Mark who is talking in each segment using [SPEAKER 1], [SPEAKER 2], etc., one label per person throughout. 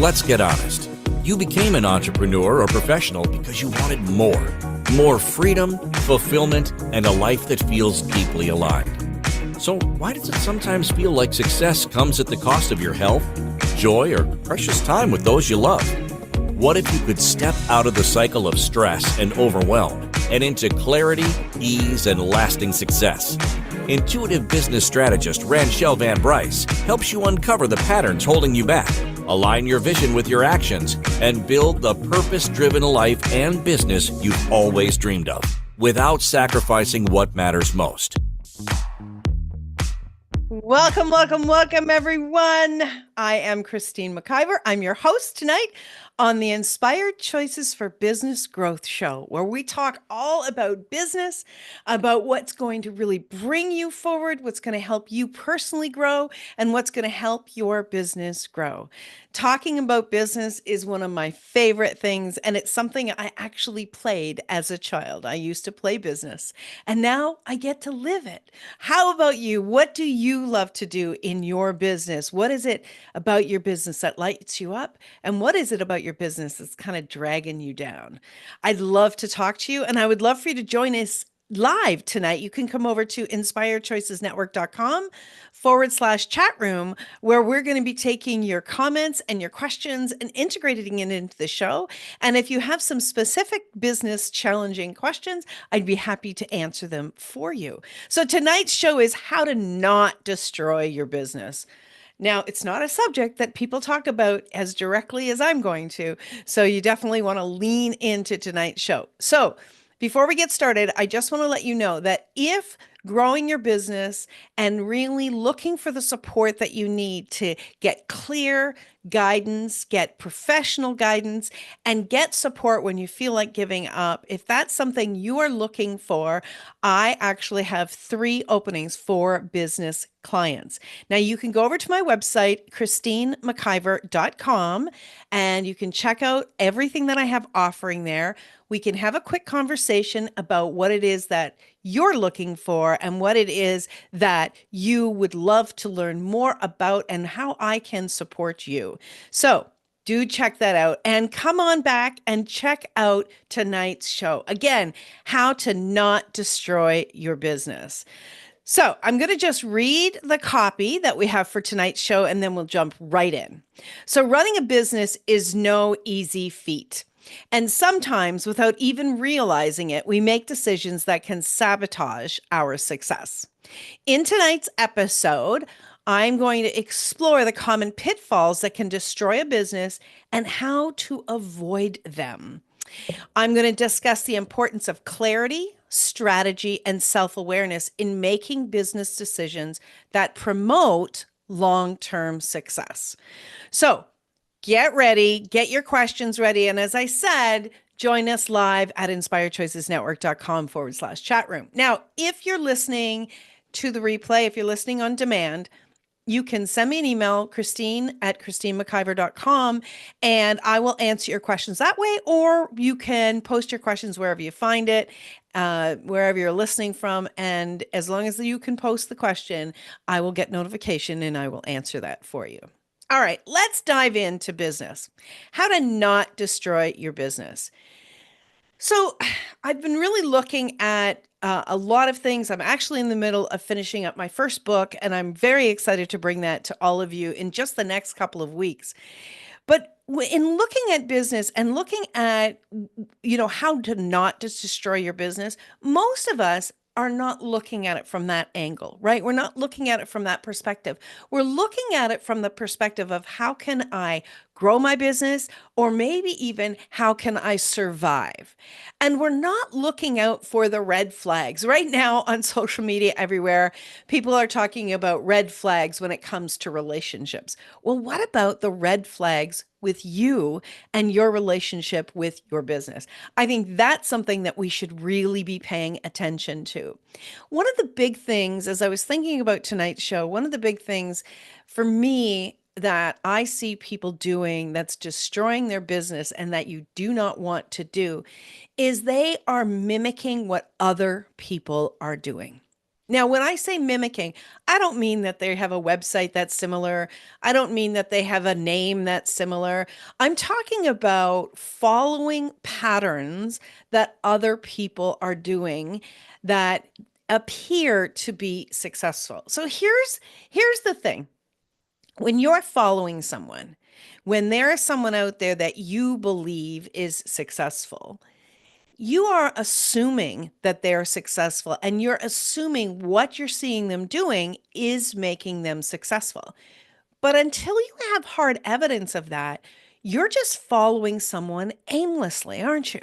[SPEAKER 1] Let's get honest. You became an entrepreneur or professional because you wanted more. More freedom, fulfillment, and a life that feels deeply aligned. So why does it sometimes feel like success comes at the cost of your health, joy, or precious time with those you love? What if you could step out of the cycle of stress and overwhelm and into clarity, ease, and lasting success? Intuitive business strategist Ranchelle Van Bryce helps you uncover the patterns holding you back, align your vision with your actions, and build the purpose-driven life and business you've always dreamed of, without sacrificing what matters most.
[SPEAKER 2] Welcome, everyone. I am Christine McIver. I'm your host tonight on the Inspired Choices for Business Growth Show, where we talk all about business, about what's going to really bring you forward, what's going to help you personally grow, and what's going to help your business grow. Talking about business is one of my favorite things, and it's something I actually played as a child. I used to play business, and now I get to live it. How about you? What do you love to do in your business? What is it about your business that lights you up? And what is it about your business that's kind of dragging you down? I'd love to talk to you, and I would love for you to join us live tonight. You can come over to inspiredchoicesnetwork.com/chat room, where we're going to be taking your comments and your questions and integrating it into the show. And if you have some specific business challenging questions, I'd be happy to answer them for you. So tonight's show is how to not destroy your business. Now, it's not a subject that people talk about as directly as I'm going to, so you definitely want to lean into tonight's show. So before we get started, I just want to let you know that if growing your business and really looking for the support that you need to get clear guidance, get professional guidance, and get support when you feel like giving up, if that's something you are looking for, I actually have 3 openings for business clients. Now, you can go over to my website, christinemciver.com, and you can check out everything that I have offering there. We can have a quick conversation about what it is that you're looking for and what it is that you would love to learn more about and how I can support you. So do check that out and come on back and check out tonight's show. Again, how to not destroy your business. So I'm going to just read the copy that we have for tonight's show, and then we'll jump right in. So running a business is no easy feat. And sometimes, without even realizing it, we make decisions that can sabotage our success. In tonight's episode, I'm going to explore the common pitfalls that can destroy a business and how to avoid them. I'm going to discuss the importance of clarity, strategy, and self-awareness in making business decisions that promote long-term success. So, get ready, get your questions ready. And as I said, join us live at inspiredchoicesnetwork.com/chat room. Now, if you're listening to the replay, if you're listening on demand, you can send me an email, christine@christinemciver.com, and I will answer your questions that way, or you can post your questions wherever you find it, wherever you're listening from. And as long as you can post the question, I will get notification and I will answer that for you. All right, let's dive into business. How to not destroy your business. So I've been really looking at a lot of things. I'm actually in the middle of finishing up my first book, and I'm very excited to bring that to all of you in just the next couple of weeks. But in looking at business and looking at, how to not just destroy your business, most of us are not looking at it from that angle, right? We're not looking at it from that perspective. We're looking at it from the perspective of how can I grow my business, or maybe even how can I survive? And we're not looking out for the red flags. Right now on social media everywhere, people are talking about red flags when it comes to relationships. Well, what about the red flags with you and your relationship with your business? I think that's something that we should really be paying attention to. One of the big things, as I was thinking about tonight's show, one of the big things for me that I see people doing that's destroying their business and that you do not want to do is they are mimicking what other people are doing. Now, when I say mimicking, I don't mean that they have a website that's similar. I don't mean that they have a name that's similar. I'm talking about following patterns that other people are doing that appear to be successful. So here's the thing. When you're following someone, when there is someone out there that you believe is successful, you are assuming that they're successful and you're assuming what you're seeing them doing is making them successful. But until you have hard evidence of that, you're just following someone aimlessly, aren't you?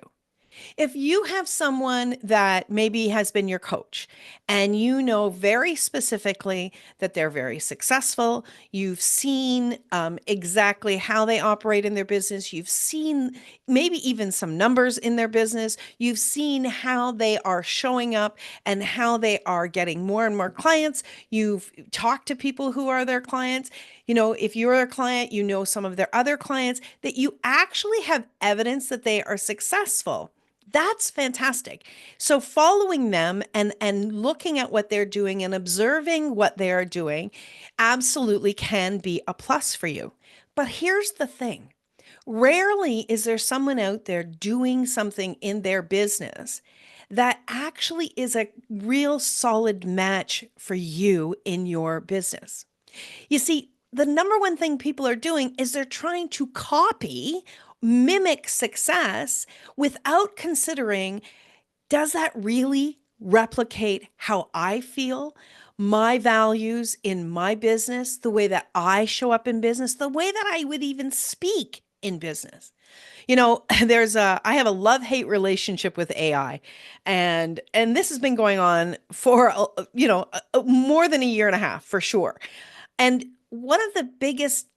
[SPEAKER 2] If you have someone that maybe has been your coach and you know very specifically that they're very successful, you've seen exactly how they operate in their business, you've seen maybe even some numbers in their business, you've seen how they are showing up and how they are getting more and more clients, you've talked to people who are their clients. You know, if you're a client, you know some of their other clients, that you actually have evidence that they are successful. That's fantastic. So following them and looking at what they're doing and observing what they are doing absolutely can be a plus for you. But here's the thing. Rarely is there someone out there doing something in their business that actually is a real solid match for you in your business. You see, the number one thing people are doing is they're trying to copy, mimic success without considering, does that really replicate how I feel, my values in my business, the way that I show up in business, the way that I would even speak in business? You know, I have a love-hate relationship with AI, and this has been going on for more than a year and a half for sure. And one of the biggest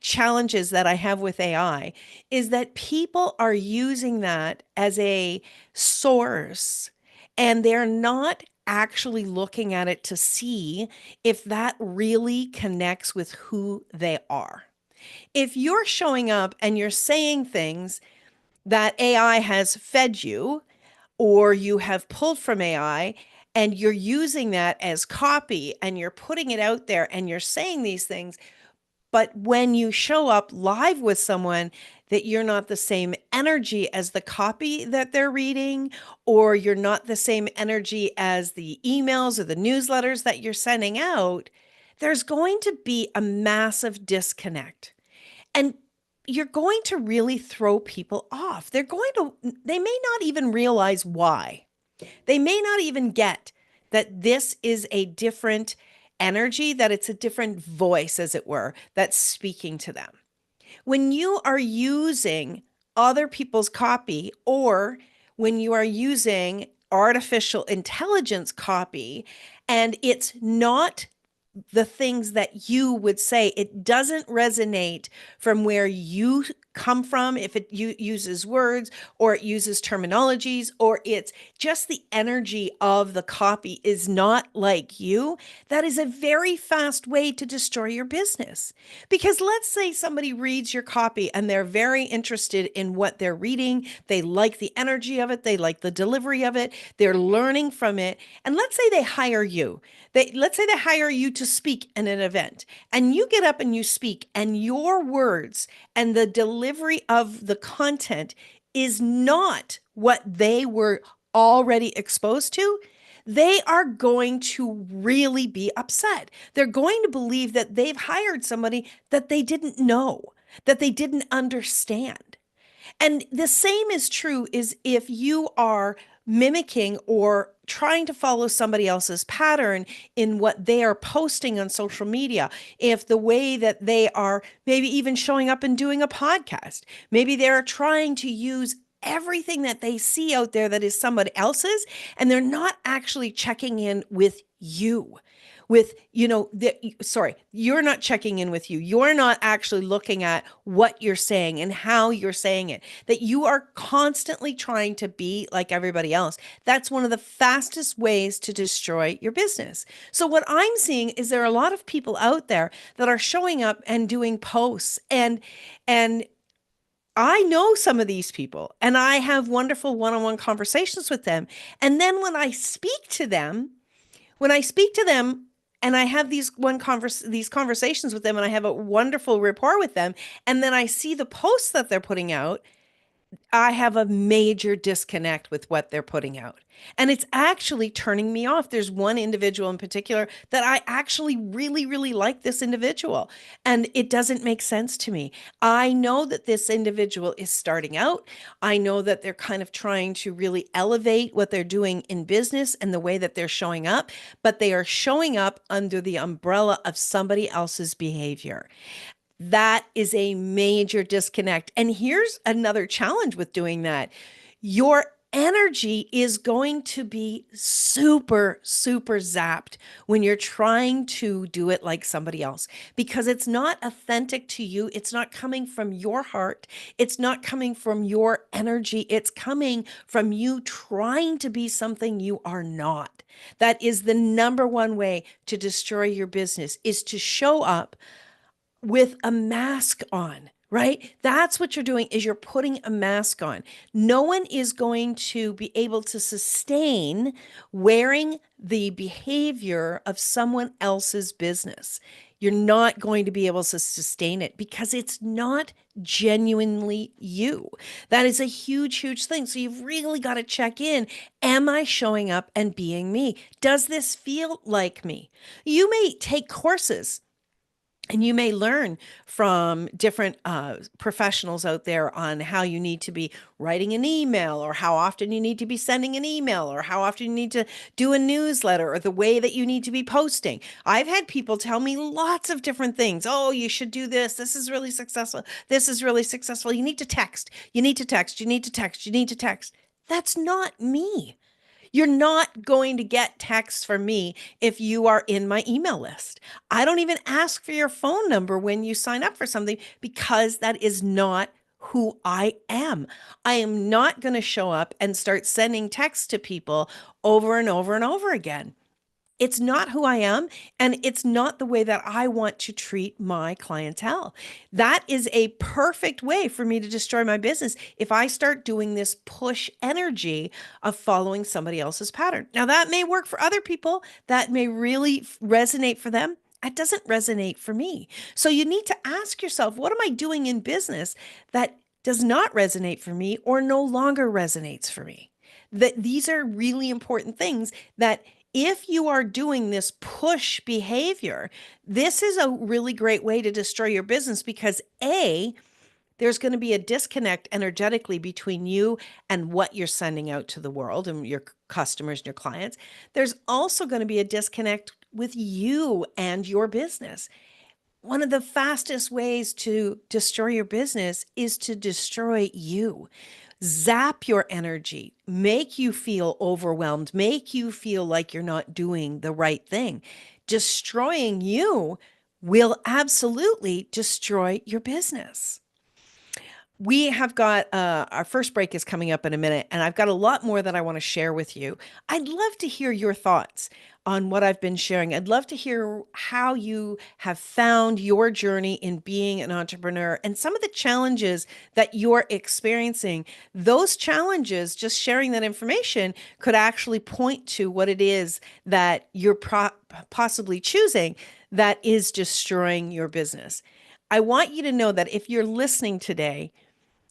[SPEAKER 2] challenges that I have with AI is that people are using that as a source and they're not actually looking at it to see if that really connects with who they are. If you're showing up and you're saying things that AI has fed you, or you have pulled from AI and you're using that as copy and you're putting it out there and you're saying these things, but when you show up live with someone, that you're not the same energy as the copy that they're reading, or you're not the same energy as the emails or the newsletters that you're sending out, there's going to be a massive disconnect. And you're going to really throw people off. They may not even realize why. They may not even get that this is a different energy, that it's a different voice, as it were, that's speaking to them. When you are using other people's copy, or when you are using artificial intelligence copy, and it's not the things that you would say, it doesn't resonate from where you come from, if it uses words or it uses terminologies, or it's just the energy of the copy is not like you, that is a very fast way to destroy your business. Because let's say somebody reads your copy and they're very interested in what they're reading, they like the energy of it, they like the delivery of it, they're learning from it, and let's say they hire you. Let's say they hire you to speak in an event, and you get up and you speak, and your words and the delivery of the content is not what they were already exposed to. They are going to really be upset. They're going to believe that they've hired somebody that they didn't know, that they didn't understand. And the same is true is if you are mimicking or trying to follow somebody else's pattern in what they are posting on social media, if the way that they are maybe even showing up and doing a podcast, maybe they're trying to use everything that they see out there that is somebody else's, and they're not actually checking in with you, with sorry, you're not checking in with you, you're not actually looking at what you're saying and how you're saying it, that you are constantly trying to be like everybody else. That's one of the fastest ways to destroy your business. So what I'm seeing is there are a lot of people out there that are showing up and doing posts, and I know some of these people and I have wonderful one-on-one conversations with them, and then when I speak to them, When I speak to them and I have these conversations with them and I have a wonderful rapport with them, and then I see the posts that they're putting out, I have a major disconnect with what they're putting out. And it's actually turning me off. There's one individual in particular that I actually really, really like this individual. And it doesn't make sense to me. I know that this individual is starting out. I know that they're kind of trying to really elevate what they're doing in business and the way that they're showing up, but they are showing up under the umbrella of somebody else's behavior. That is a major disconnect. And here's another challenge with doing that. Your energy is going to be super, super zapped when you're trying to do it like somebody else because it's not authentic to you. It's not coming from your heart. It's not coming from your energy. It's coming from you trying to be something you are not. That is the number one way to destroy your business, is to show up with a mask on, right? That's what you're doing, is you're putting a mask on. No one is going to be able to sustain wearing the behavior of someone else's business. You're not going to be able to sustain it because it's not genuinely you. That is a huge, huge thing. So you've really got to check in. Am I showing up and being me? Does this feel like me? You may take courses and you may learn from different professionals out there on how you need to be writing an email, or how often you need to be sending an email, or how often you need to do a newsletter, or the way that you need to be posting. I've had people tell me lots of different things. Oh, you should do this. This is really successful. This is really successful. You need to text. You need to text. You need to text. You need to text. That's not me. You're not going to get texts from me if you are in my email list. I don't even ask for your phone number when you sign up for something because that is not who I am. I am not going to show up and start sending texts to people over and over and over again. It's not who I am, and it's not the way that I want to treat my clientele. That is a perfect way for me to destroy my business if I start doing this push energy of following somebody else's pattern. Now, that may work for other people. That may really resonate for them. It doesn't resonate for me. So you need to ask yourself, what am I doing in business that does not resonate for me or no longer resonates for me? That these are really important things that if you are doing this push behavior, this is a really great way to destroy your business because A, there's going to be a disconnect energetically between you and what you're sending out to the world and your customers and your clients. There's also going to be a disconnect with you and your business. One of the fastest ways to destroy your business is to destroy you. Zap your energy, make you feel overwhelmed, make you feel like you're not doing the right thing. Destroying you will absolutely destroy your business. We have got our first break is coming up in a minute, and I've got a lot more that I want to share with you. I'd love to hear your thoughts on what I've been sharing. I'd love to hear how you have found your journey in being an entrepreneur and some of the challenges that you're experiencing. Those challenges, just sharing that information, could actually point to what it is that you're possibly choosing that is destroying your business. I want you to know that if you're listening today,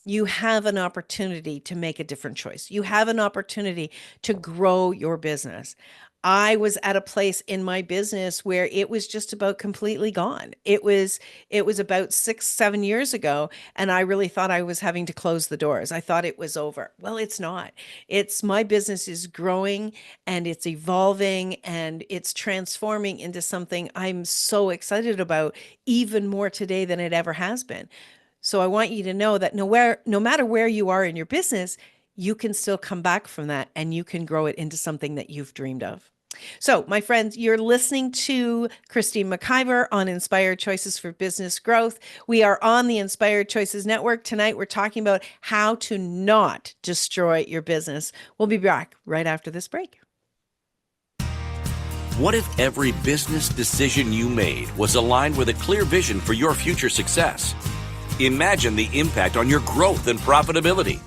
[SPEAKER 2] you have an opportunity to make a different choice. You have an opportunity to grow your business. I was at a place in my business where it was just about completely gone. It was about 6-7 years ago, and I really thought I was having to close the doors. I thought it was over. Well, it's not. My business is growing and it's evolving and it's transforming into something I'm so excited about, even more today than it ever has been. So I want you to know that no matter where you are in your business, you can still come back from that and you can grow it into something that you've dreamed of. So, my friends, you're listening to Christine McIver on Inspired Choices for Business Growth. We are on the Inspired Choices Network. Tonight, we're talking about how to not destroy your business. We'll be back right after this break.
[SPEAKER 1] What if every business decision you made was aligned with a clear vision for your future success? Imagine the impact on your growth and profitability.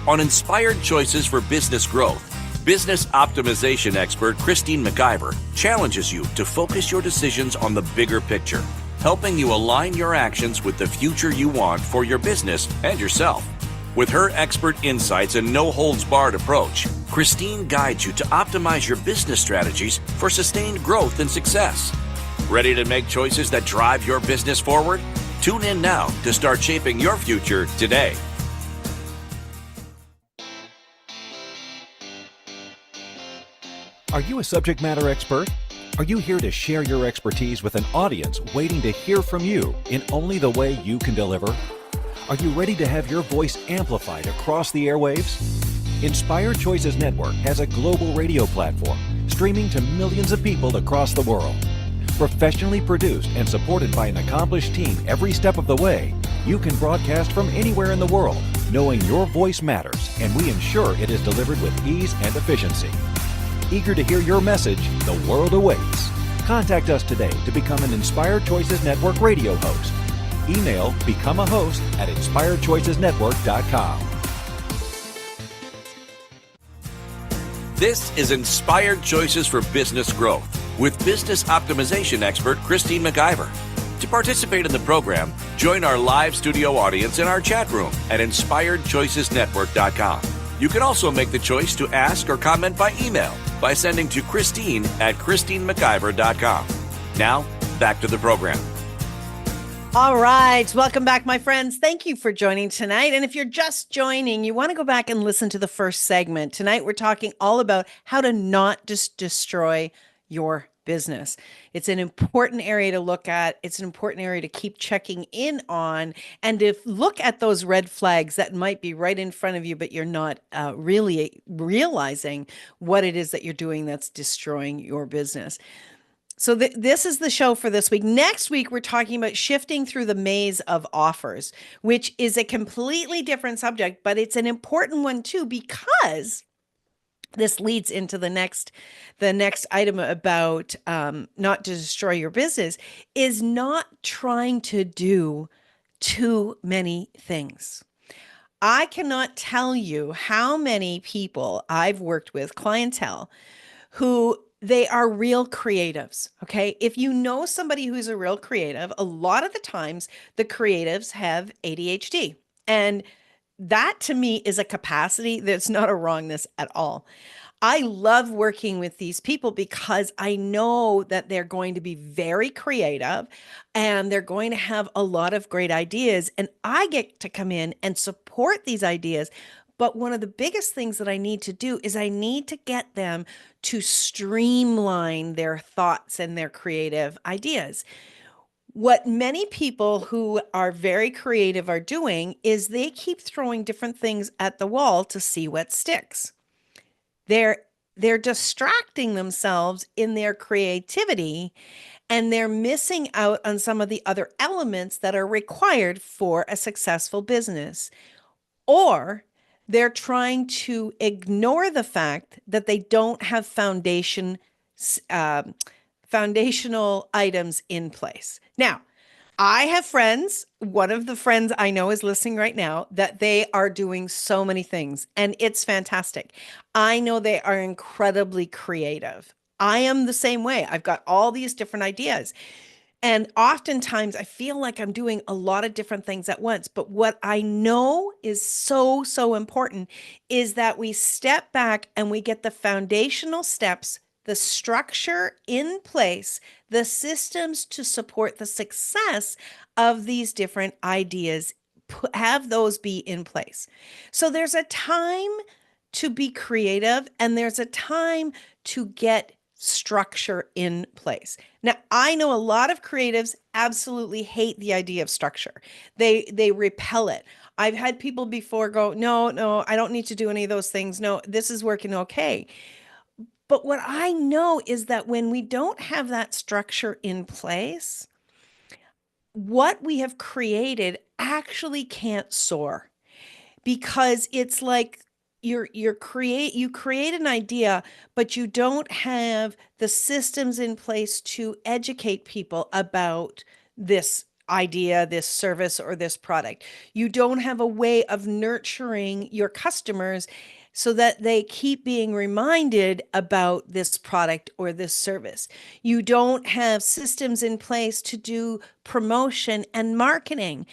[SPEAKER 1] On Inspired Choices for Business Growth, Business optimization expert Christine McIver challenges you to focus your decisions on the bigger picture, helping you align your actions with the future you want for your business and yourself. With her expert insights and no-holds-barred approach, Christine guides you to optimize your business strategies for sustained growth and success. Ready to make choices that drive your business forward? Tune in now to start shaping your future today.
[SPEAKER 3] Are you a subject matter expert? Are you here to share your expertise with an audience waiting to hear from you in only the way you can deliver? Are you ready to have your voice amplified across the airwaves? Inspired Choices Network has a global radio platform streaming to millions of people across the world. Professionally produced and supported by an accomplished team every step of the way, you can broadcast from anywhere in the world, knowing your voice matters, and we ensure it is delivered with ease and efficiency. Eager to hear your message, the world awaits. Contact us today to become an Inspired Choices Network radio host. Email become a host at inspiredchoicesnetwork.com.
[SPEAKER 1] This is Inspired Choices for Business Growth with business optimization expert Christine McIver. To participate in the program, join our live studio audience in our chat room at inspiredchoicesnetwork.com. You can also make the choice to ask or comment by email by sending to Christine at christinemciver.com. Now, back to the program.
[SPEAKER 2] All right. Welcome back, my friends. Thank you for joining tonight. And if you're just joining, you want to go back and listen to the first segment. Tonight, we're talking all about how to not just destroy your business. It's an important area to look at. It's an important area to keep checking in on and to look at those red flags that might be right in front of you, but you're not really realizing what it is that you're doing that's destroying your business. So this is the show for this week. Next week, we're talking about shifting through the maze of offers, which is a completely different subject, but it's an important one too, because this leads into the next item about not to destroy your business is not trying to do too many things. I cannot tell you how many people I've worked with, clientele, who they are real creatives, okay? If you know somebody who's a real creative, a lot of the times the creatives have ADHD. And that to me is a capacity that's not a wrongness at all. I love working with these people because I know that they're going to be very creative and they're going to have a lot of great ideas. And I get to come in and support these ideas. But one of the biggest things that I need to do is I need to get them to streamline their thoughts and their creative ideas. What many people who are very creative are doing is they keep throwing different things at the wall to see what sticks. They're distracting themselves in their creativity, and they're missing out on some of the other elements that are required for a successful business. Or they're trying to ignore the fact that they don't have foundational items in place. Now, I have friends, one of the friends I know is listening right now, that they are doing so many things, and it's fantastic. I know they are incredibly creative. I am the same way. I've got all these different ideas. And oftentimes I feel like I'm doing a lot of different things at once. But what I know is so, so important is that we step back and we get the foundational steps, the structure in place, the systems to support the success of these different ideas, have those be in place. So there's a time to be creative and there's a time to get structure in place. Now, I know a lot of creatives absolutely hate the idea of structure. They repel it. I've had people before go, no, I don't need to do any of those things. No, this is working okay. But what I know is that when we don't have that structure in place, what we have created actually can't soar, because it's like you create an idea, but you don't have the systems in place to educate people about this idea, this service, or this product. You don't have a way of nurturing your customers so that they keep being reminded about this product or this service. You don't have systems in place to do promotion and marketing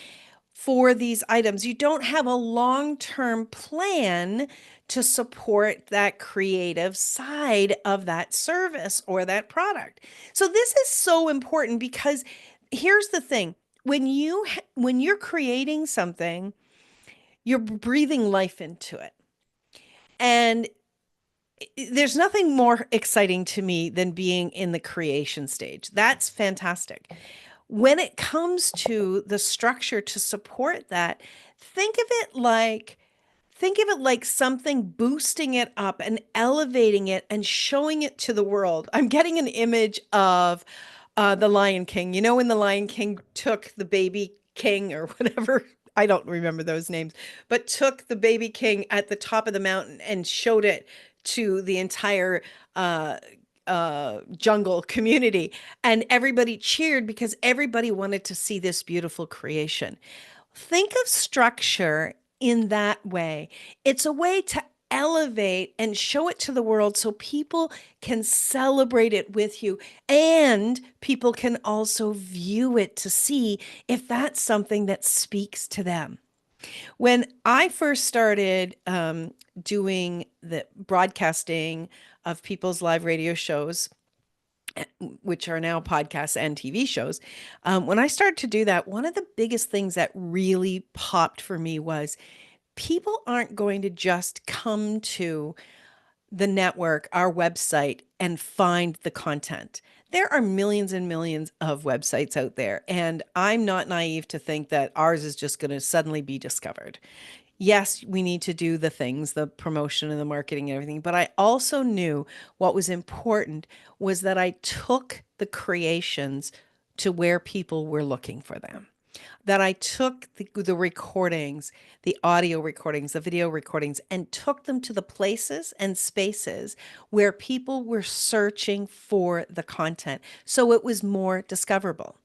[SPEAKER 2] for these items. You don't have a long-term plan to support that creative side of that service or that product. So this is so important because here's the thing. When you're creating something, you're breathing life into it. And there's nothing more exciting to me than being in the creation stage. That's fantastic. When it comes to the structure to support that, think of it like something boosting it up and elevating it and showing it to the world. I'm getting an image of the Lion King. You know, when the Lion King took the baby king or whatever, I don't remember those names, but took the baby king at the top of the mountain and showed it to the entire jungle community. And everybody cheered because everybody wanted to see this beautiful creation. Think of structure in that way. It's a way to elevate and show it to the world so people can celebrate it with you, and people can also view it to see if that's something that speaks to them. When I first started doing the broadcasting of people's live radio shows, which are now podcasts and TV shows, when I started to do that, one of the biggest things that really popped for me was people aren't going to just come to the network, our website, and find the content. There are millions and millions of websites out there, and I'm not naive to think that ours is just going to suddenly be discovered. Yes, we need to do the things, the promotion and the marketing and everything, but I also knew what was important was that I took the creations to where people were looking for them, that I took the recordings, the audio recordings, the video recordings, and took them to the places and spaces where people were searching for the content. So it was more discoverable.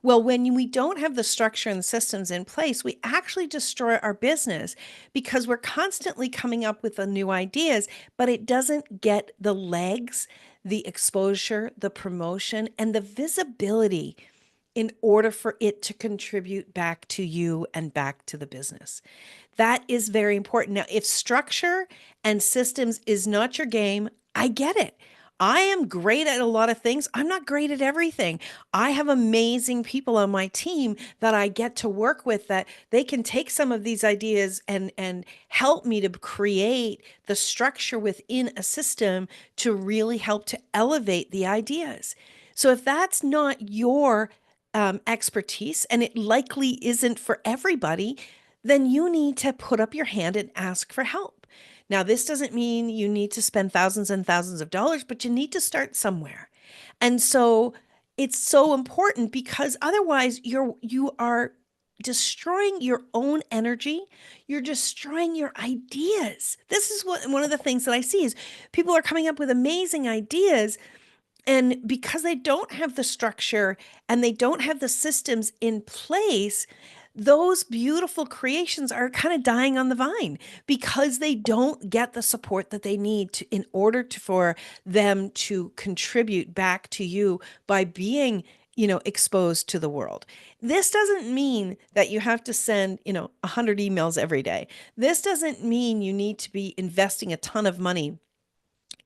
[SPEAKER 2] Well, when we don't have the structure and the systems in place, we actually destroy our business because we're constantly coming up with the new ideas, but it doesn't get the legs, the exposure, the promotion, and the visibility in order for it to contribute back to you and back to the business. That is very important. Now, if structure and systems is not your game, I get it. I am great at a lot of things. I'm not great at everything. I have amazing people on my team that I get to work with that they can take some of these ideas and help me to create the structure within a system to really help to elevate the ideas. So if that's not your expertise, and it likely isn't for everybody, then you need to put up your hand and ask for help. Now, this doesn't mean you need to spend thousands and thousands of dollars, but you need to start somewhere. And so it's so important because otherwise you are destroying your own energy. You're destroying your ideas. This is one of the things that I see is people are coming up with amazing ideas, and because they don't have the structure and they don't have the systems in place, those beautiful creations are kind of dying on the vine because they don't get the support that they need to, in order to, for them to contribute back to you by being, exposed to the world. This doesn't mean that you have to send, 100 emails every day. This doesn't mean you need to be investing a ton of money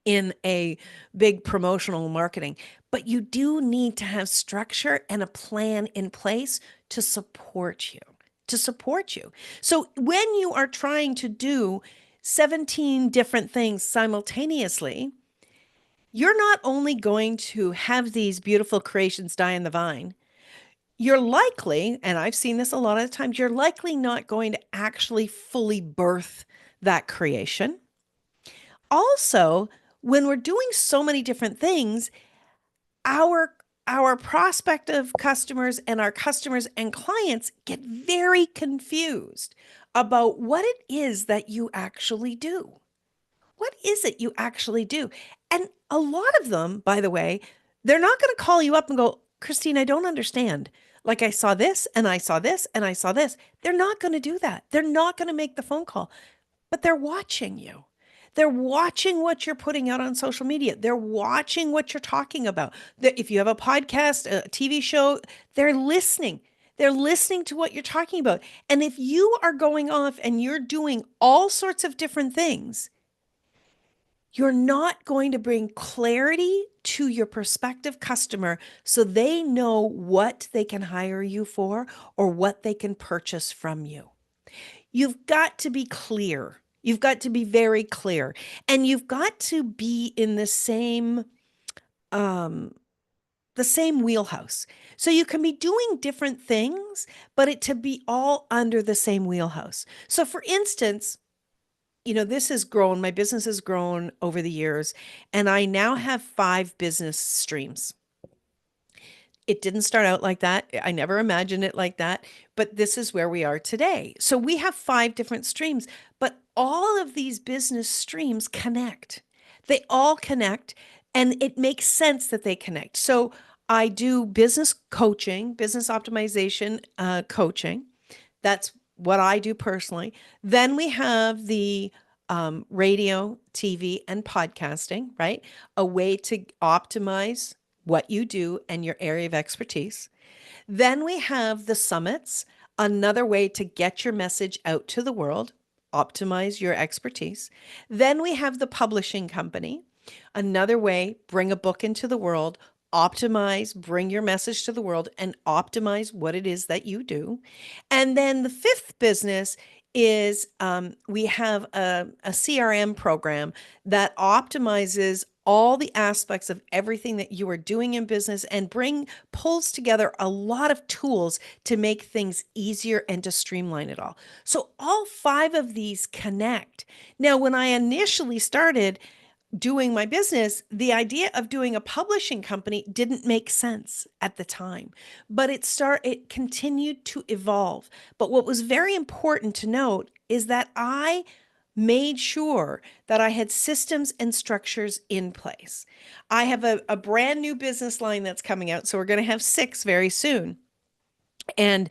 [SPEAKER 2] in a big promotional marketing, but you do need to have structure and a plan in place to support you. So when you are trying to do 17 different things simultaneously, you're not only going to have these beautiful creations die in the vine, you're likely, and I've seen this a lot of times, you're likely not going to actually fully birth that creation. Also, when we're doing so many different things, our prospective customers and our customers and clients get very confused about what it is that you actually do. What is it you actually do? And a lot of them, by the way, they're not going to call you up and go, Christine, I don't understand. Like I saw this and I saw this and I saw this. They're not going to do that. They're not going to make the phone call, but they're watching you. They're watching what you're putting out on social media. They're watching what you're talking about. If you have a podcast, a TV show, they're listening. They're listening to what you're talking about. And if you are going off and you're doing all sorts of different things, you're not going to bring clarity to your prospective customer so they know what they can hire you for or what they can purchase from you. You've got to be clear. You've got to be very clear. And you've got to be in the same wheelhouse. So you can be doing different things, but it to be all under the same wheelhouse. So for instance, this has grown, my business has grown over the years, and I now have 5 business streams. It didn't start out like that. I never imagined it like that, but this is where we are today. So we have 5 different streams, but all of these business streams connect. They all connect, and it makes sense that they connect. So I do business coaching, business optimization coaching. That's what I do personally. Then we have the radio, TV, and podcasting, right? A way to optimize what you do and your area of expertise. Then we have the summits, another way to get your message out to the world, optimize your expertise. Then we have the publishing company, another way, bring a book into the world, optimize, bring your message to the world, and optimize what it is that you do. And then the 5th business is we have a CRM program that optimizes all the aspects of everything that you are doing in business and pulls together a lot of tools to make things easier and to streamline it all. So all 5 of these connect. Now, when I initially started doing my business, the idea of doing a publishing company didn't make sense at the time, but it continued to evolve. But what was very important to note is that I made sure that I had systems and structures in place. I have a brand new business line that's coming out, so we're going to have 6 very soon. And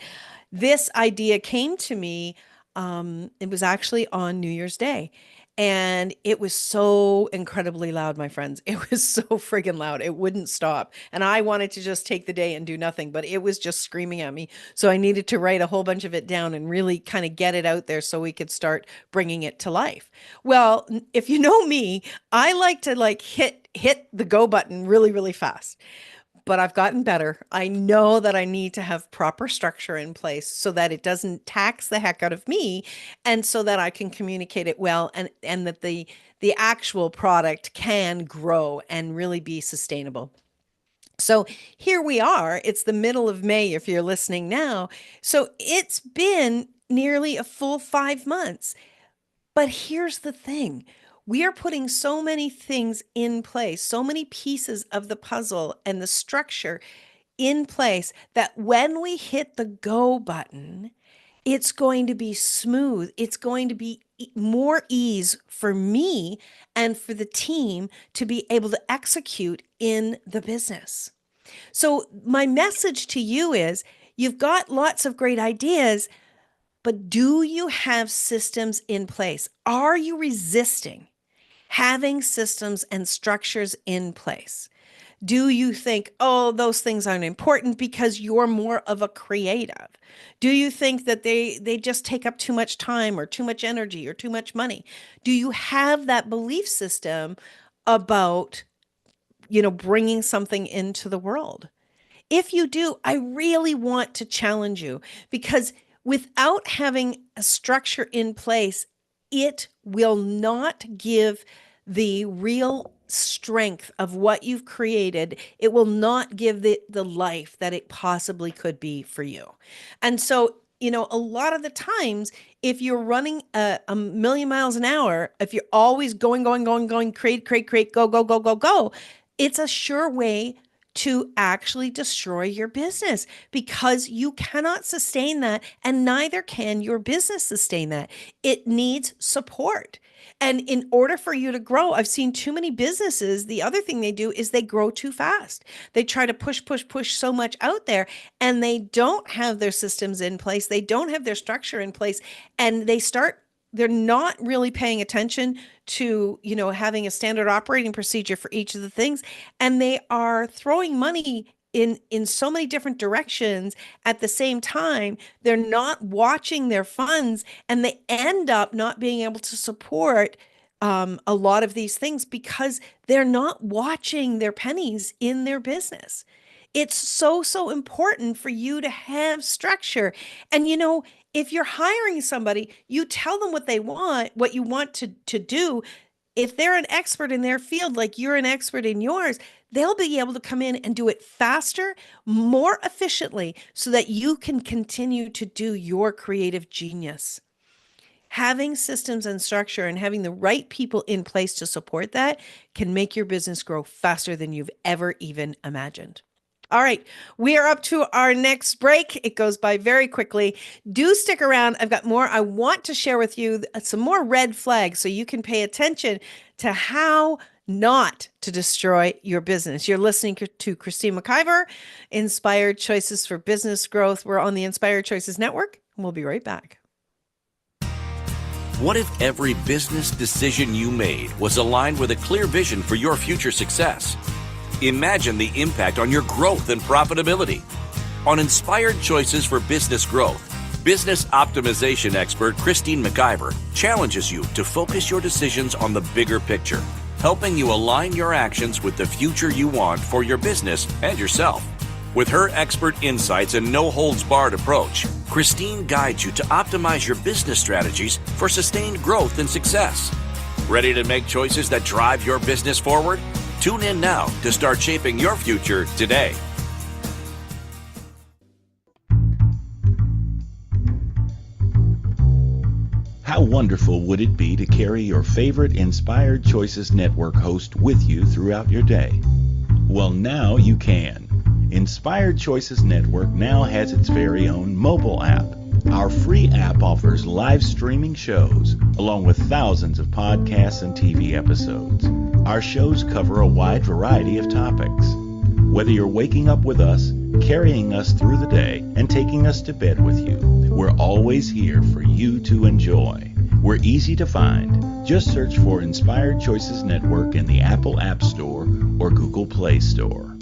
[SPEAKER 2] this idea came to me, it was actually on New Year's Day. And it was so incredibly loud, my friends. It was so friggin' loud. It wouldn't stop. And I wanted to just take the day and do nothing, but it was just screaming at me. So I needed to write a whole bunch of it down and really kind of get it out there so we could start bringing it to life. Well, if you know me, I like to hit the go button really, really fast. But I've gotten better. I know that I need to have proper structure in place so that it doesn't tax the heck out of me and so that I can communicate it well and that the actual product can grow and really be sustainable. So here we are. It's the middle of May if you're listening now. So it's been nearly a full 5 months. But here's the thing. We are putting so many things in place, so many pieces of the puzzle and the structure in place that when we hit the go button, it's going to be smooth. It's going to be more ease for me and for the team to be able to execute in the business. So my message to you is you've got lots of great ideas, but do you have systems in place? Are you resisting having systems and structures in place? Do you think, oh, those things aren't important because you're more of a creative? Do you think that they just take up too much time or too much energy or too much money? Do you have that belief system about, bringing something into the world? If you do, I really want to challenge you because without having a structure in place, it will not give the real strength of what you've created. It will not give the life that it possibly could be for you. And so, a lot of the times, if you're running a million miles an hour, if you're always going, create, go, it's a sure way to actually destroy your business because you cannot sustain that and neither can your business sustain that. It needs support. And in order for you to grow, I've seen too many businesses. The other thing they do is they grow too fast. They try to push so much out there and they don't have their systems in place. They don't have their structure in place and they start they're not really paying attention to, having a standard operating procedure for each of the things, and they are throwing money in so many different directions at the same time. They're not watching their funds, and they end up not being able to support a lot of these things because they're not watching their pennies in their business. It's so, so important for you to have structure. And if you're hiring somebody, you tell them what they want, what you want to do. If they're an expert in their field, like you're an expert in yours, they'll be able to come in and do it faster, more efficiently, so that you can continue to do your creative genius. Having systems and structure and having the right people in place to support that can make your business grow faster than you've ever even imagined. All right, we are up to our next break. It goes by very quickly. Do stick around. I've got more. I want to share with you some more red flags so you can pay attention to how not to destroy your business. You're listening to Christine McIver, Inspired Choices for Business Growth. We're on the Inspired Choices Network, and we'll be right back.
[SPEAKER 1] What if every business decision you made was aligned with a clear vision for your future success? Imagine the impact on your growth and profitability. On Inspired Choices for Business Growth, business optimization expert Christine McIver challenges you to focus your decisions on the bigger picture, helping you align your actions with the future you want for your business and yourself. With her expert insights and no-holds-barred approach, Christine guides you to optimize your business strategies for sustained growth and success. Ready to make choices that drive your business forward? Tune in now to start shaping your future today.
[SPEAKER 4] How wonderful would it be to carry your favorite Inspired Choices Network host with you throughout your day? Well, now you can. Inspired Choices Network now has its very own mobile app. Our free app offers live streaming shows, along with thousands of podcasts and TV episodes. Our shows cover a wide variety of topics. Whether you're waking up with us, carrying us through the day, and taking us to bed with you, we're always here for you to enjoy. We're easy to find. Just search for Inspired Choices Network in the Apple App Store or Google Play Store.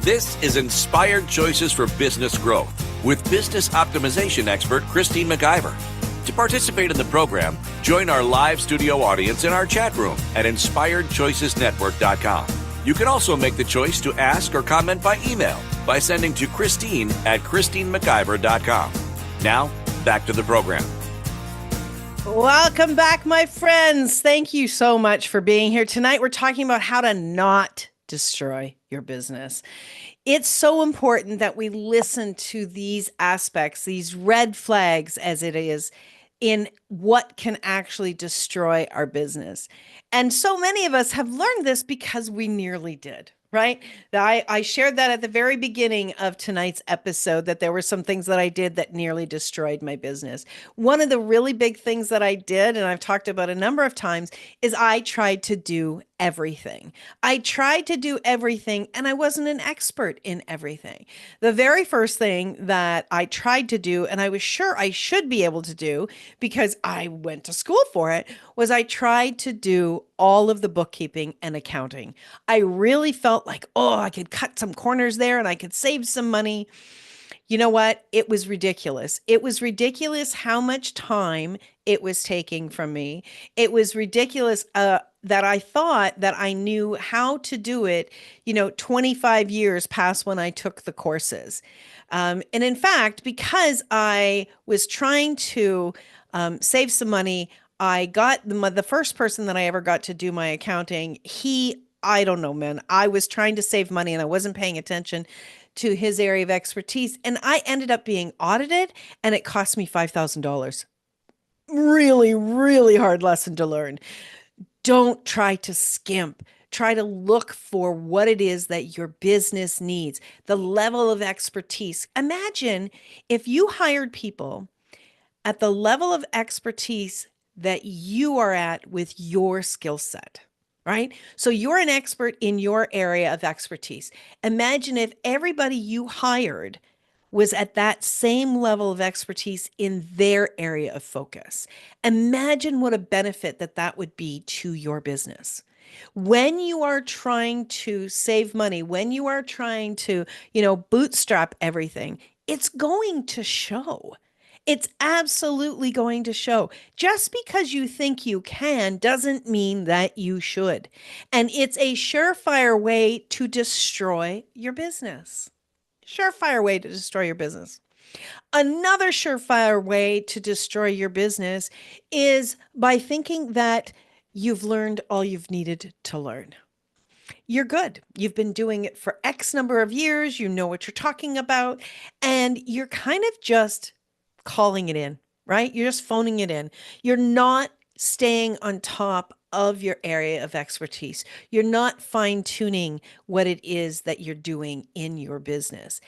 [SPEAKER 1] This is Inspired Choices for Business Growth with business optimization expert Christine McIver. To participate in the program, join our live studio audience in our chat room at inspiredchoicesnetwork.com. You can also make the choice to ask or comment by email by sending to Christine at christinemciver.com. Now, back to the program.
[SPEAKER 2] Welcome back, my friends. Thank you so much for being here. Tonight, we're talking about how to not destroy your business. It's so important that we listen to these aspects, these red flags, as it is, in what can actually destroy our business. And so many of us have learned this because we nearly did, right? I shared that at the very beginning of tonight's episode, that there were some things that I did that nearly destroyed my business. One of the really big things that I did, and I've talked about a number of times, is I tried to do everything. I tried to do everything, and I wasn't an expert in everything. The very first thing that I tried to do, and I was sure I should be able to do because I went to school for it, was I tried to do all of the bookkeeping and accounting. I really felt like, oh, I could cut some corners there and I could save some money. You know what? It was ridiculous. It was ridiculous how much time it was taking from me. It was ridiculous that I thought that I knew how to do it, 25 years past when I took the courses. And in fact, because I was trying to save some money, I got the first person that I ever got to do my accounting. I don't know, man. I was trying to save money and I wasn't paying attention to his area of expertise. And I ended up being audited and it cost me $5,000. Really, really hard lesson to learn. Don't try to skimp. Try to look for what it is that your business needs, the level of expertise. Imagine if you hired people at the level of expertise that you are at with your skill set, right? So you're an expert in your area of expertise. Imagine if everybody you hired was at that same level of expertise in their area of focus. Imagine what a benefit that would be to your business. When you are trying to save money, when you are trying to, bootstrap everything, it's going to show. It's absolutely going to show. Just because you think you can doesn't mean that you should. And it's a surefire way to destroy your business. Surefire way to destroy your business. Another surefire way to destroy your business is by thinking that you've learned all you've needed to learn. You're good. You've been doing it for X number of years. You know what you're talking about. And you're kind of just calling it in, right? You're just phoning it in. You're not staying on top of your area of expertise. You're not fine tuning what it is that you're doing in your business.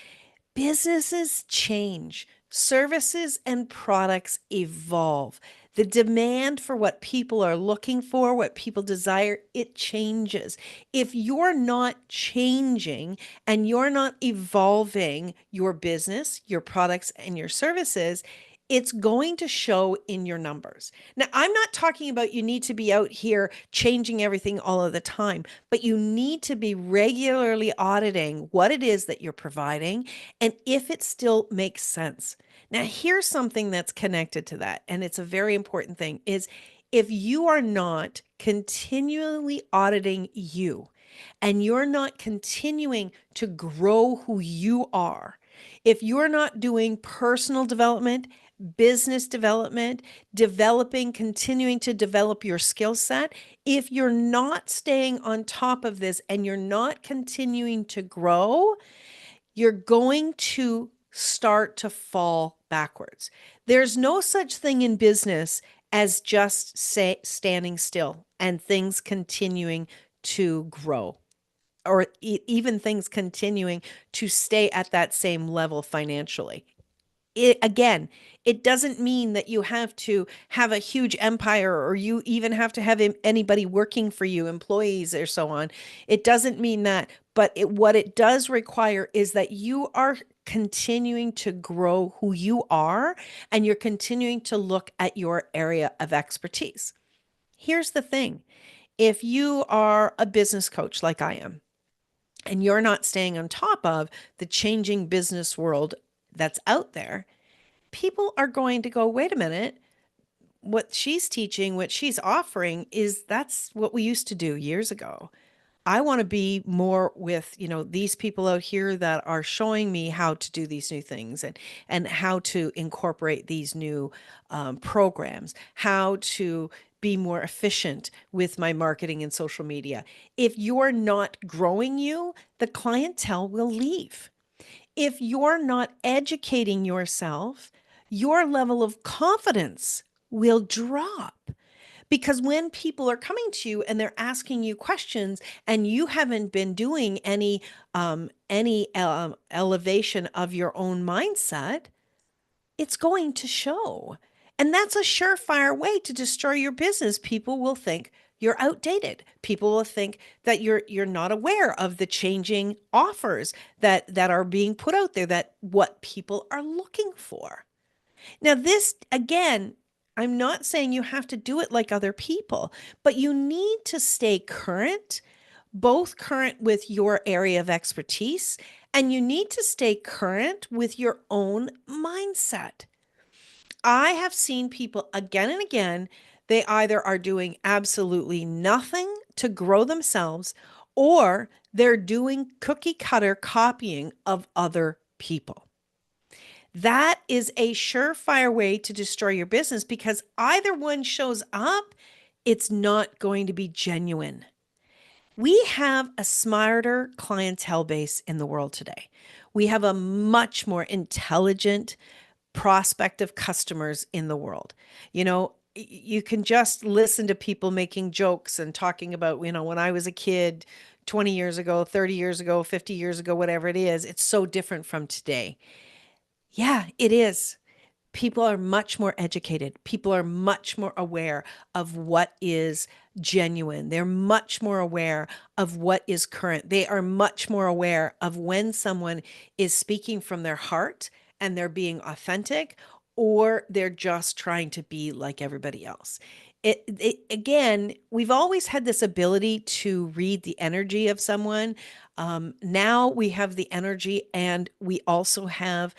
[SPEAKER 2] Businesses change, services and products evolve. The demand for what people are looking for, what people desire, it changes. If you're not changing and you're not evolving your business, your products, and your services, it's going to show in your numbers. Now, I'm not talking about you need to be out here changing everything all of the time, but you need to be regularly auditing what it is that you're providing and if it still makes sense. Now, here's something that's connected to that, and it's a very important thing, is if you are not continually auditing you and you're not continuing to grow who you are, if you're not doing personal development, business development, continuing to develop your skill set, if you're not staying on top of this and you're not continuing to grow, you're going to start to fall backwards. There's no such thing in business as just standing still and things continuing to grow or even things continuing to stay at that same level financially. It doesn't mean that you have to have a huge empire or you even have to have anybody working for you, employees or so on. It doesn't mean that. But what it does require is that you are continuing to grow who you are and you're continuing to look at your area of expertise. Here's the thing. If you are a business coach like I am, and you're not staying on top of the changing business world that's out there, people are going to go, wait a minute, what she's teaching, what she's offering that's what we used to do years ago. I want to be more with, these people out here that are showing me how to do these new things and how to incorporate these new programs, how to be more efficient with my marketing and social media. If you're not growing the clientele will leave. If you're not educating yourself, your level of confidence will drop. Because when people are coming to you and they're asking you questions and you haven't been doing any elevation of your own mindset, it's going to show. And that's a surefire way to destroy your business. People will think you're outdated. People will think that you're not aware of the changing offers that are being put out there, that what people are looking for. Now, this, again, I'm not saying you have to do it like other people, but you need to stay current, both current with your area of expertise, and you need to stay current with your own mindset. I have seen people again and again, they either are doing absolutely nothing to grow themselves or they're doing cookie cutter copying of other people. That is a surefire way to destroy your business because either one shows up, it's not going to be genuine. We have a smarter clientele base in the world today. We have a much more intelligent prospective customers in the world. You can just listen to people making jokes and talking about, when I was a kid 20 years ago, 30 years ago, 50 years ago, whatever it is, it's so different from today. Yeah, it is. People are much more educated. People are much more aware of what is genuine. They're much more aware of what is current. They are much more aware of when someone is speaking from their heart and they're being authentic, or they're just trying to be like everybody else. Again, we've always had this ability to read the energy of someone. Now we have the energy, and we also have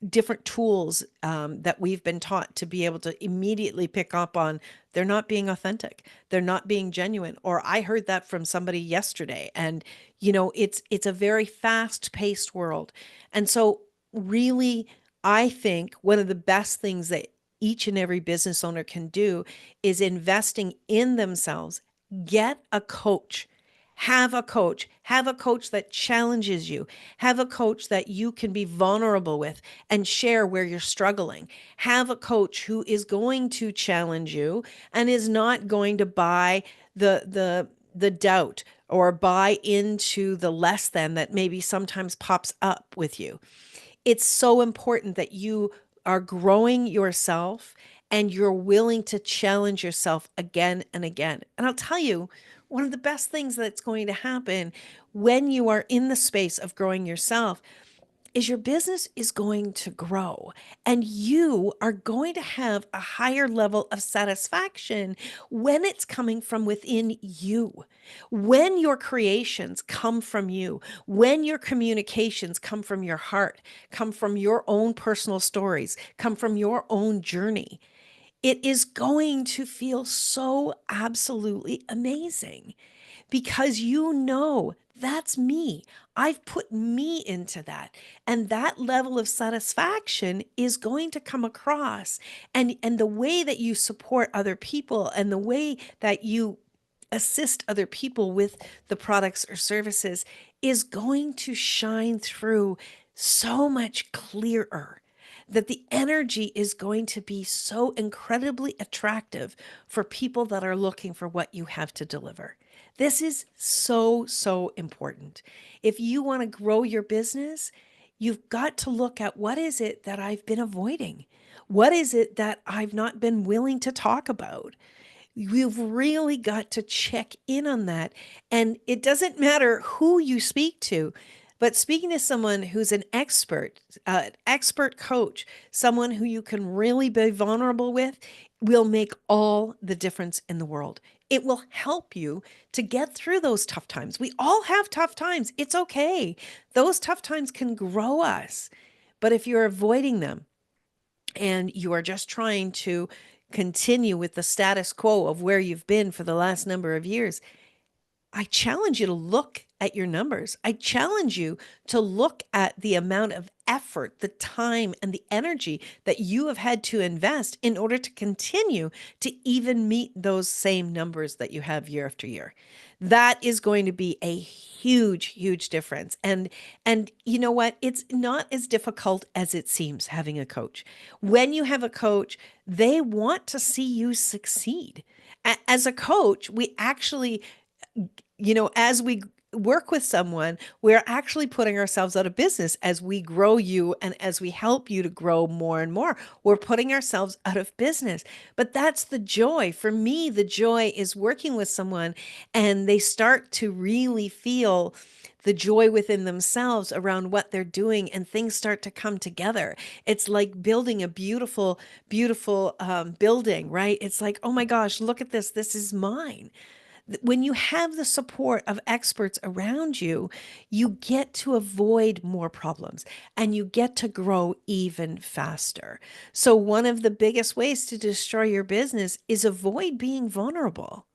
[SPEAKER 2] different tools that we've been taught to be able to immediately pick up on they're not being authentic, they're not being genuine, or I heard that from somebody yesterday. And it's a very fast paced world. And so really, I think one of the best things that each and every business owner can do is investing in themselves. Get a coach. Have a coach that challenges you. Have a coach that you can be vulnerable with and share where you're struggling. Have a coach who is going to challenge you and is not going to buy the doubt or buy into the less than that maybe sometimes pops up with you. It's so important that you are growing yourself and you're willing to challenge yourself again and again. And I'll tell you, one of the best things that's going to happen when you are in the space of growing yourself is your business is going to grow, and you are going to have a higher level of satisfaction when it's coming from within you. When your creations come from you, when your communications come from your heart, come from your own personal stories, come from your own journey, it is going to feel so absolutely amazing because that's me. I've put me into that. And that level of satisfaction is going to come across. And the way that you support other people and the way that you assist other people with the products or services is going to shine through so much clearer, that the energy is going to be so incredibly attractive for people that are looking for what you have to deliver. This is so, so important. If you want to grow your business, you've got to look at what is it that I've been avoiding? What is it that I've not been willing to talk about? You've really got to check in on that. And it doesn't matter who you speak to, but speaking to someone who's an expert coach, someone who you can really be vulnerable with, will make all the difference in the world. It will help you to get through those tough times. We all have tough times. It's okay. Those tough times can grow us. But if you're avoiding them, and you are just trying to continue with the status quo of where you've been for the last number of years, I challenge you to look at your numbers. I challenge you to look at the amount of effort, the time, and the energy that you have had to invest in order to continue to even meet those same numbers that you have year after year. That is going to be a huge, huge difference. And you know what? It's not as difficult as it seems having a coach. When you have a coach, they want to see you succeed. As a coach, we actually, as we work with someone, we're actually putting ourselves out of business as we grow you and as we help you to grow more and more. We're putting ourselves out of business. But that's the joy. For me, the joy is working with someone and they start to really feel the joy within themselves around what they're doing, and things start to come together. It's like building a beautiful, beautiful building, right? It's like, oh my gosh, look at this. This is mine. When you have the support of experts around you, you get to avoid more problems and you get to grow even faster. So, one of the biggest ways to destroy your business is avoid being vulnerable.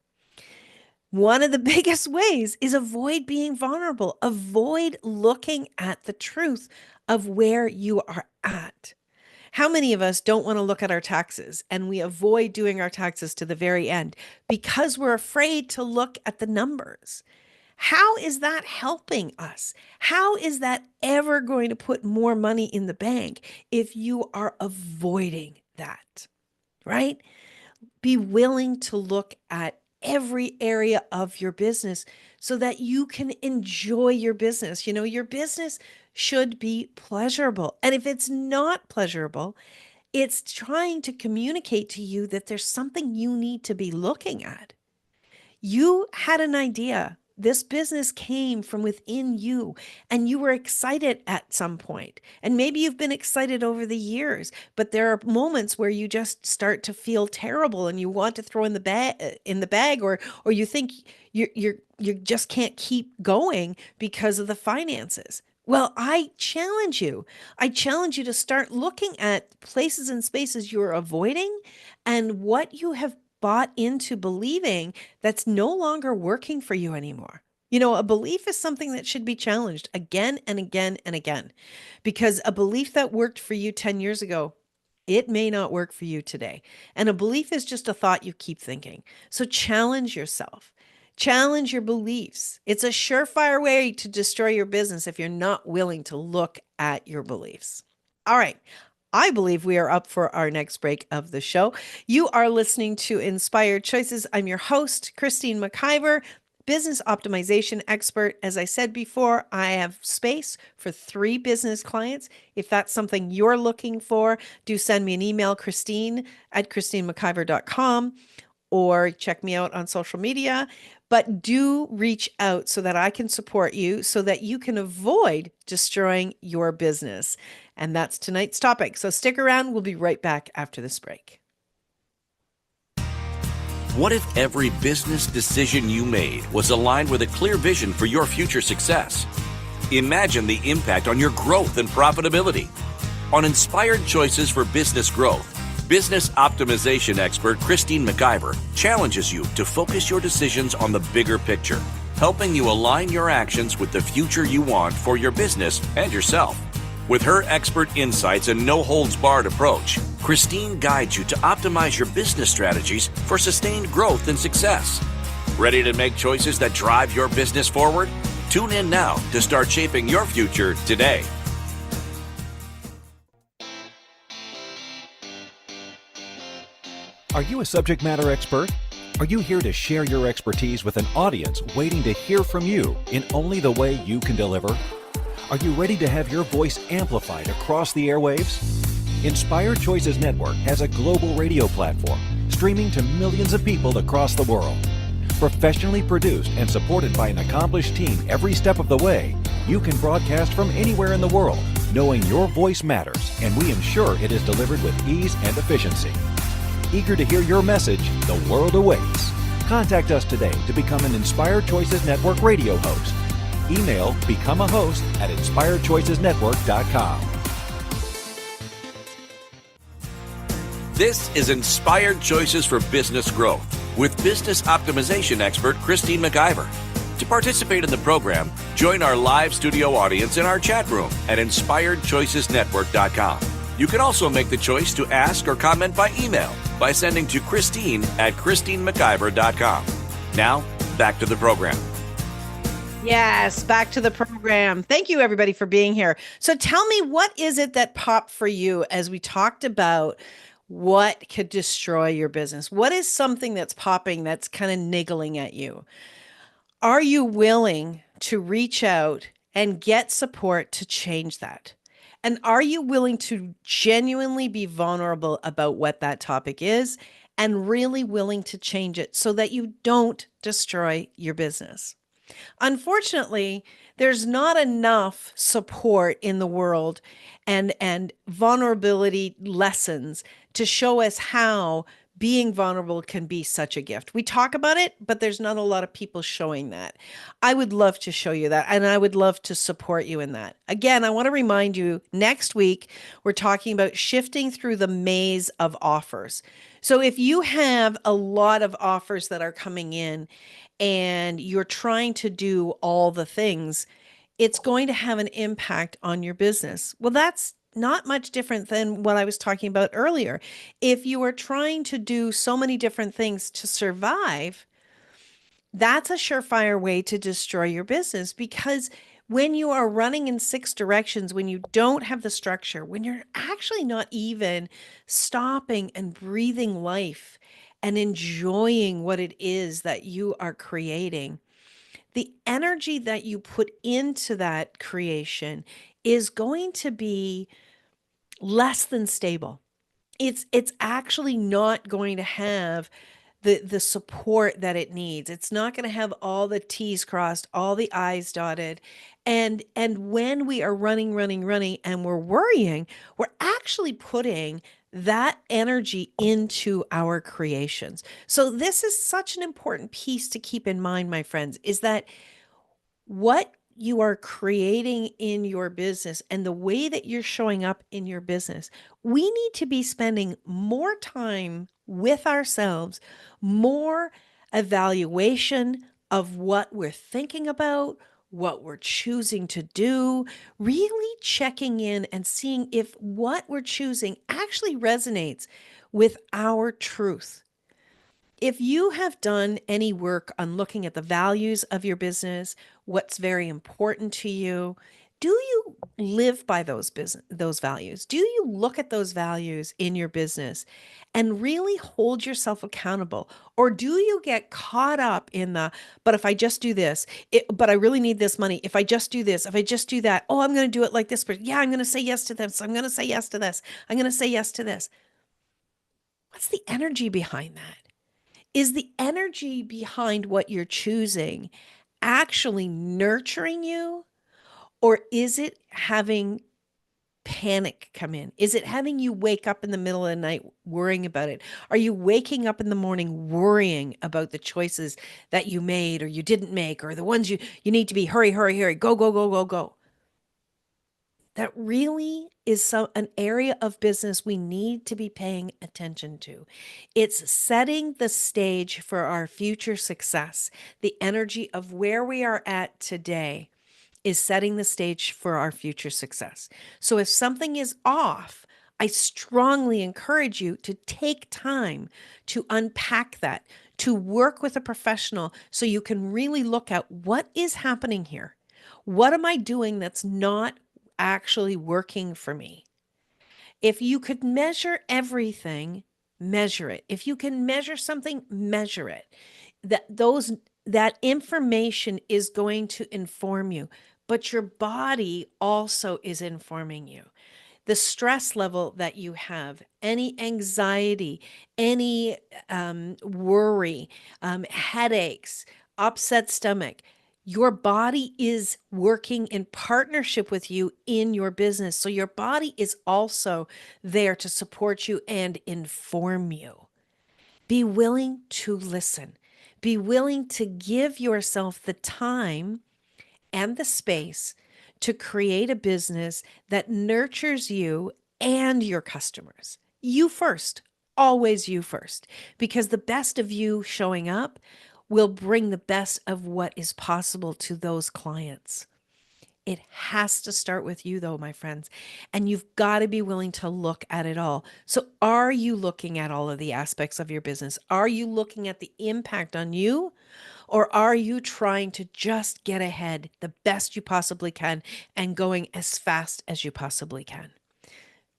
[SPEAKER 2] One of the biggest ways is avoid being vulnerable. Avoid looking at the truth of where you are at. How many of us don't want to look at our taxes and we avoid doing our taxes to the very end because we're afraid to look at the numbers? How is that helping us? How is that ever going to put more money in the bank if you are avoiding that, right? Be willing to look at every area of your business so that you can enjoy your business. Your business should be pleasurable. And if it's not pleasurable, it's trying to communicate to you that there's something you need to be looking at. You had an idea. This business came from within you and you were excited at some point. And maybe you've been excited over the years, but there are moments where you just start to feel terrible and you want to throw in the bag, or you think you just can't keep going because of the finances. Well, I challenge you. I challenge you to start looking at places and spaces you're avoiding and what you have bought into believing that's no longer working for you anymore. You know, a belief is something that should be challenged again and again and again, because a belief that worked for you 10 years ago, it may not work for you today. And a belief is just a thought you keep thinking. So challenge yourself. Challenge your beliefs. It's a surefire way to destroy your business if you're not willing to look at your beliefs. All right. I believe we are up for our next break of the show. You are listening to Inspired Choices. I'm your host, Christine McIver, business optimization expert. As I said before, I have space for 3 business clients. If that's something you're looking for, do send me an email, Christine@ChristineMcIver.com, or check me out on social media. But do reach out so that I can support you so that you can avoid destroying your business. And that's tonight's topic. So stick around. We'll be right back after this break.
[SPEAKER 1] What if every business decision you made was aligned with a clear vision for your future success? Imagine the impact on your growth and profitability. On Inspired Choices for Business Growth, business optimization expert Christine McIver challenges you to focus your decisions on the bigger picture, helping you align your actions with the future you want for your business and yourself. With her expert insights and no-holds-barred approach, Christine guides you to optimize your business strategies for sustained growth and success. Ready to make choices that drive your business forward? Tune in now to start shaping your future today.
[SPEAKER 3] Are you a subject matter expert? Are you here to share your expertise with an audience waiting to hear from you in only the way you can deliver? Are you ready to have your voice amplified across the airwaves? Inspired Choices Network has a global radio platform streaming to millions of people across the world. Professionally produced and supported by an accomplished team every step of the way, you can broadcast from anywhere in the world, knowing your voice matters, and we ensure it is delivered with ease and efficiency. Eager to hear your message, the world awaits. Contact us today to become an Inspired Choices Network radio host. Email becomeahost@inspiredchoicesnetwork.com.
[SPEAKER 1] This is Inspired Choices for Business Growth with business optimization expert Christine McIver. To participate in the program, join our live studio audience in our chat room at inspiredchoicesnetwork.com. You can also make the choice to ask or comment by email by sending to Christine@ChristineMcIver.com. Now, back to the program.
[SPEAKER 2] Yes, back to the program. Thank you, everybody, for being here. So tell me, what is it that popped for you as we talked about what could destroy your business? What is something that's popping that's kind of niggling at you? Are you willing to reach out and get support to change that? And are you willing to genuinely be vulnerable about what that topic is and really willing to change it so that you don't destroy your business? Unfortunately, there's not enough support in the world and vulnerability lessons to show us how being vulnerable can be such a gift. We talk about it, but there's not a lot of people showing that. I would love to show you that, and I would love to support you in that. Again, I want to remind you, next week, we're talking about shifting through the maze of offers. So if you have a lot of offers that are coming in and you're trying to do all the things, it's going to have an impact on your business. Well, that's not much different than what I was talking about earlier. If you are trying to do so many different things to survive, that's a surefire way to destroy your business, because when you are running in 6 directions, when you don't have the structure, when you're actually not even stopping and breathing life and enjoying what it is that you are creating, the energy that you put into that creation is going to be less than stable. It's actually not going to have the support that it needs. It's not going to have all the T's crossed, all the I's dotted. And when we are running and we're worrying, we're actually putting that energy into our creations. So this is such an important piece to keep in mind, my friends, is that what you are creating in your business and the way that you're showing up in your business, we need to be spending more time with ourselves, more evaluation of what we're thinking about, what we're choosing to do, really checking in and seeing if what we're choosing actually resonates with our truth. If you have done any work on looking at the values of your business, what's very important to you, do you live by those values? Do you look at those values in your business and really hold yourself accountable? Or do you get caught up in but if I just do this, but I really need this money. If I just do this, if I just do that, oh, I'm going to do it like this, but yeah, I'm going to say yes to this. I'm going to say yes to this. I'm going to say yes to this. What's the energy behind that? Is the energy behind what you're choosing actually nurturing you, or is it having panic come in? Is it having you wake up in the middle of the night worrying about it? Are you waking up in the morning worrying about the choices that you made or you didn't make, or the ones you need to be hurry, go, go, go, go, go? That really is an area of business we need to be paying attention to. It's setting the stage for our future success. The energy of where we are at today is setting the stage for our future success. So if something is off, I strongly encourage you to take time to unpack that, to work with a professional so you can really look at what is happening here. What am I doing that's not actually working for me? If you could measure everything, measure it. If you can measure something, measure it. That information is going to inform you, but your body also is informing you. The stress level that you have, any anxiety, any worry, headaches, upset stomach, your body is working in partnership with you in your business. So your body is also there to support you and inform you. Be willing to listen. Be willing to give yourself the time and the space to create a business that nurtures you and your customers. You first, always you first, because the best of you showing up will bring the best of what is possible to those clients. It has to start with you, though, my friends. And you've got to be willing to look at it all. So, are you looking at all of the aspects of your business? Are you looking at the impact on you? Or are you trying to just get ahead the best you possibly can and going as fast as you possibly can?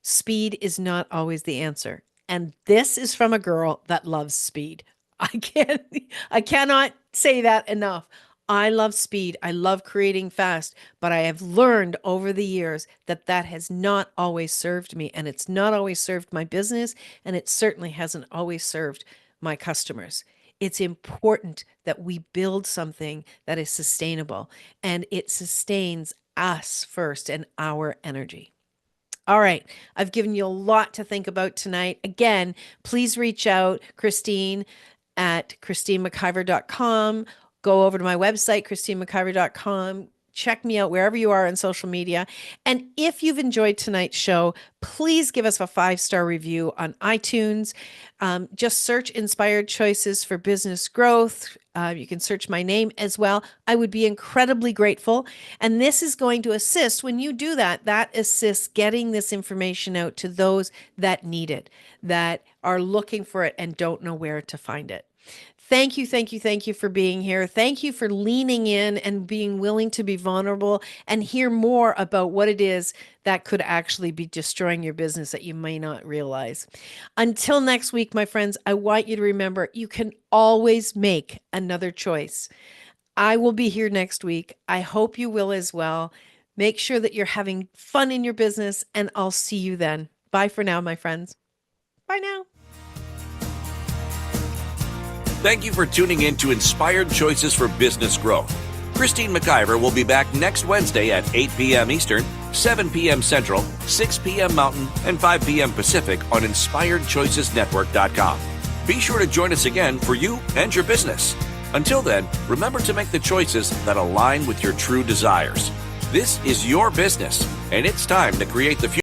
[SPEAKER 2] Speed is not always the answer. And this is from a girl that loves speed. I cannot say that enough. I love speed. I love creating fast, but I have learned over the years that that has not always served me, and it's not always served my business, and it certainly hasn't always served my customers. It's important that we build something that is sustainable, and it sustains us first and our energy. All right. I've given you a lot to think about tonight. Again, please reach out, Christine at christinemciver.com. Go over to my website, christinemciver.com. Check me out wherever you are on social media. And if you've enjoyed tonight's show, please give us a 5-star review on iTunes. Just search Inspired Choices for Business Growth. You can search my name as well. I would be incredibly grateful. And this is going to assist when you do that. That assists getting this information out to those that need it, that are looking for it and don't know where to find it. Thank you for being here. Thank you for leaning in and being willing to be vulnerable and hear more about what it is that could actually be destroying your business that you may not realize. Until next week, my friends, I want you to remember you can always make another choice. I will be here next week. I hope you will as well. Make sure that you're having fun in your business, and I'll see you then. Bye for now, my friends. Bye now.
[SPEAKER 1] Thank you for tuning in to Inspired Choices for Business Growth. Christine McIver will be back next Wednesday at 8 p.m. Eastern, 7 p.m. Central, 6 p.m. Mountain, and 5 p.m. Pacific on InspiredChoicesNetwork.com. Be sure to join us again for you and your business. Until then, remember to make the choices that align with your true desires. This is your business, and it's time to create the future.